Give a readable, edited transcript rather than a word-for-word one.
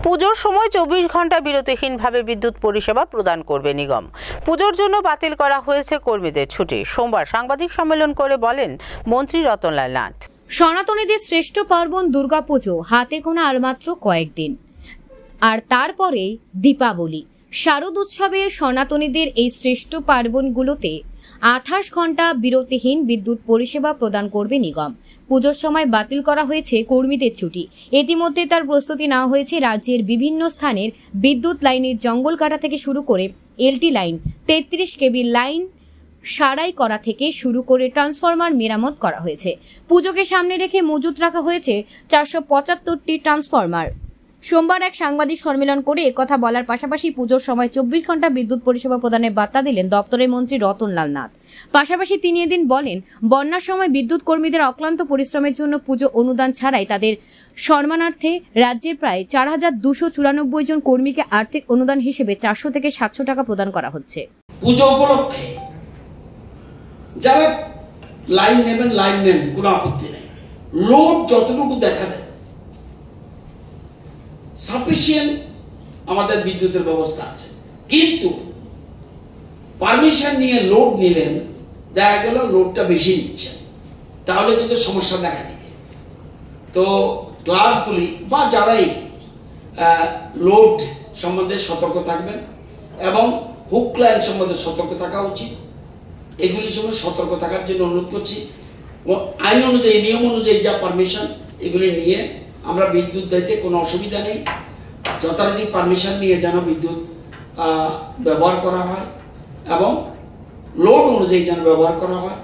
পুজোর সময় 24 ঘন্টা বিরতিহীনভাবে বিদ্যুৎ পরিষেবা প্রদান করবে নিগম। পুজোর জন্য বাতিল করা হয়েছে কর্মীদের ছুটি। সোমবার সাংবাদিক সম্মেলন করে বলেন মন্ত্রী রতনলাল নাথ। সনাতনীদের শ্রেষ্ঠ পার্বণ দুর্গাপুজো হাতে গোনা আর মাত্র কয়েকদিন, আর তারপরে দীপাবলি। শারদ উৎসবের সনাতনীদের এই শ্রেষ্ঠ পার্বণগুলোতে 28 ঘন্টা বিরতিহীন বিদ্যুৎ পরিষেবা প্রদান করবে নিগম। পুজোর সময় বাতিল করা হয়েছে কর্মীদের ছুটি। ইতিমধ্যে তার প্রস্তুতি নেওয়া হয়েছে রাজ্যের বিভিন্ন স্থানের বিদ্যুৎ লাইনের জঙ্গল কাটা থেকে শুরু করে এলটি লাইন, 33 কেবি লাইন সারাই করা থেকে শুরু করে ট্রান্সফরমার মেরামত করা হয়েছে। পুজোকে সামনে রেখে মজুত রাখা হয়েছে 475টি ট্রান্সফরমার। সোমবার এক সাংবাদিক সম্মেলন করে একথা বলার পাশাপাশি পুজোর সময় 24 ঘন্টা বিদ্যুৎ পরিষেবা প্রদানের বার্তা দিলেন দপ্তরের মন্ত্রী রতনলাল নাথ। পাশাপাশি তিনি এদিন বলেন, বন্যার সময় বিদ্যুৎ কর্মীদের অক্লান্ত পরিশ্রমের জন্য পুজো অনুদান ছাড়াই তাদের সম্মানার্থে রাজ্যের প্রায় 4294 জন কর্মীকে আর্থিক অনুদান হিসেবে 400 থেকে 700 টাকা প্রদান করা হচ্ছে। পুজো উপলক্ষে যারা লাইন নেবেন, লাইন নেন, কোনো আপত্তি নেই। লোড যতটুকু দেখাবে সাফিসিয়েন্ট আমাদের বিদ্যুতের ব্যবস্থা আছে, কিন্তু পারমিশন নিয়ে লোড নিলেন, দেখা গেল লোডটা বেশি নিচ্ছেন, তাহলে কিন্তু সমস্যা দেখা দিবে। তো ক্লাবগুলি বা যারাই লোড সম্বন্ধে সতর্ক থাকবেন এবং হুক লাইন সম্বন্ধে সতর্ক থাকা উচিত। এগুলি সম্বন্ধে সতর্ক থাকার জন্য অনুরোধ করছি। আইন অনুযায়ী, নিয়ম অনুযায়ী যা পারমিশন, এগুলি নিয়ে আমরা বিদ্যুৎ দিতে কোনো অসুবিধা নেই। যথারীতি পারমিশন নিয়ে যেন বিদ্যুৎ ব্যবহার করা হয় এবং লোড অনুযায়ী যেন ব্যবহার করা হয়।